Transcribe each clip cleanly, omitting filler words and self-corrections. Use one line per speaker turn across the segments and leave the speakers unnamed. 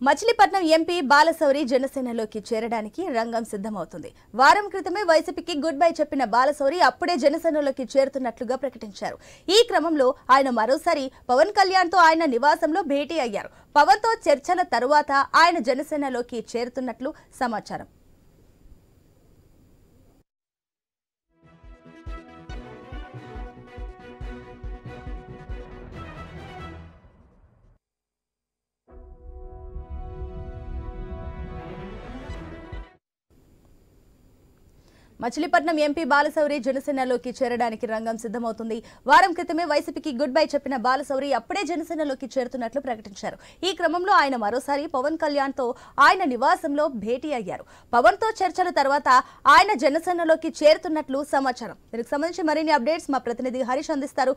Machilipatnam MP Balashowry జనసేనలోకి చేరడానికి రంగం సిద్ధమవుతుంది. వారం క్రితమే వైసీపీకి గుడ్ బై చెప్పిన బాలశౌరి అప్పుడే జనసేనలోకి చేరుతున్నట్లుగా ప్రకటించారు. ఈ క్రమంలో ఆయన మరోసారి పవన్ కళ్యాణ్తో ఆయన నివాసంలో భేటీ అయ్యారు. పవన్తో చర్చల తరువాత ఆయన జనసేనలోకి చేరుతున్నట్లు సమాచారం. మచిలీపట్నం ఎంపీ బాలశౌరి జనసేనలోకి చేరడానికి రంగం సిద్ధమవుతుంది. వారం క్రితమే వైసీపీకి గుడ్ బై చెప్పిన బాలశౌరి అప్పుడే జనసేనలోకి చేరుతున్నట్లు ప్రకటించారు. ఈ క్రమంలో ఆయన మరోసారి పవన్ కళ్యాణ్తో ఆయన నివాసంలో భేటీ అయ్యారు. పవన్తో చర్చల తర్వాత ఆయన జనసేనలోకి చేరుతున్నట్లు సమాచారం. దీనికి సంబంధించి మరిన్ని అప్డేట్స్ మా ప్రతినిధి హరీష్ అందిస్తారు.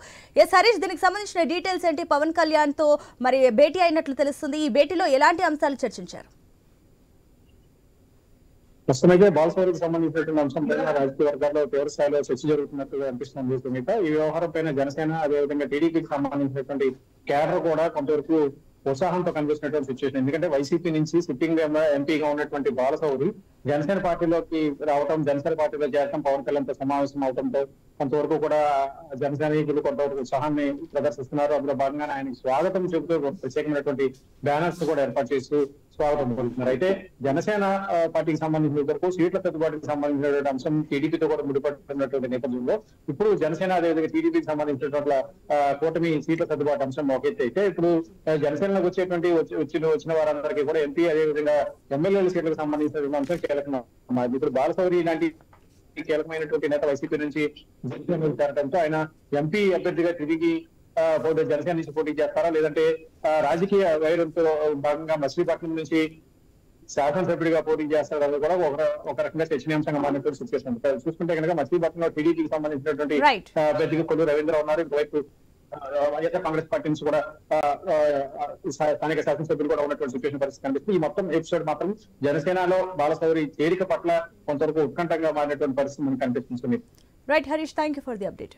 హరీష్, దీనికి సంబంధించిన డీటెయిల్స్ ఏంటి? పవన్ కళ్యాణ్తో మరి భేటీ అయినట్లు తెలుస్తుంది. ఈ భేటీలో ఎలాంటి అంశాలు చర్చించారు?
ప్రస్తుతమైతే బాలశౌరికి సంబంధించినటువంటి అంశం పైన రాజకీయ వర్గాల్లో తీవ్ర స్థాయిలో చర్చ జరుగుతున్నట్టుగా అనిపిస్తుంది. ఈ వ్యవహారం పైన జనసేన అదేవిధంగా టీడీపీకి సంబంధించినటువంటి కేడర్ కూడా కొంతవరకు ఉత్సాహంతో కనిపిస్తున్నటువంటి సిచ్యువేషన్. ఎందుకంటే వైసీపీ నుంచి సిట్టింగ్ ఎంపీగా ఉన్నటువంటి బాలశౌరి జనసేన పార్టీలోకి రావడం, జనసేన పార్టీలో చేరడం, పవన్ కళ్యాణ్తో సమావేశం అవడంతో కొంతవరకు కూడా జనసైనికులు కొంతవరకు ఉత్సాహాన్ని ప్రదర్శిస్తున్నారు. అందులో భాగంగానే ఆయనకి స్వాగతం చెబుతూ ప్రత్యేకమైనటువంటి బ్యానర్స్ కూడా ఏర్పాటు చేస్తూ స్వాగతం పలుకుతున్నారు. అయితే జనసేన పార్టీకి సంబంధించిన వరకు సీట్ల సర్దుబాటుకి సంబంధించినటువంటి అంశం టీడీపీతో కూడా ముడిపడుతున్నటువంటి నేపథ్యంలో ఇప్పుడు జనసేన అదేవిధంగా టీడీపీకి సంబంధించినటువంటి కూటమి సీట్ల సర్దుబాటు అంశం ఒకెత్తి అయితే ఇప్పుడు జనసేనలోకి వచ్చేటువంటి వచ్చిన వారందరికీ కూడా ఎంపీ అదేవిధంగా ఎమ్మెల్యేల సీట్లకు సంబంధించినటువంటి అంశం కీలకం. ఇప్పుడు బాలశౌరి ఇలాంటి కీలకమైనటువంటి నేత వైసీపీ నుంచి జనసేన చేరడంతో ఆయన ఎంపీ అభ్యర్థిగా తిరిగి జనసేన నుంచి పోటీ చేస్తారా, లేదంటే రాజకీయ వైరంతో భాగంగా మచిలీపట్నం నుంచి శాసనసభ్యుడిగా పోటీ చేస్తారా అనేది కూడా ఒక రకంగా చర్చనీయాంశంగా మారినటువంటి సిచ్యువేషన్. చూసుకుంటే కనుక మచిలీపట్నంలో టీడీపీకి సంబంధించినటువంటి అభ్యర్థిగా కొల్లు రవీంద్ర ఉన్నారు. ఇంకోవైపు వైఎస్ఆర్ కాంగ్రెస్ పార్టీ నుంచి కూడా స్థానిక శాసనసభ్యులు కూడా ఉన్నటువంటి సిచ్యువేషన్ పరిస్థితి కనిపిస్తుంది. ఈ మొత్తం ఎపిసోడ్ మాత్రం జనసేనలో బాలశౌరి చేరిక పట్ల కొంతవరకు ఉత్కంఠంగా మారినటువంటి పరిస్థితి మనకు కనిపిస్తుంది.
Right Harish, thank you for the update.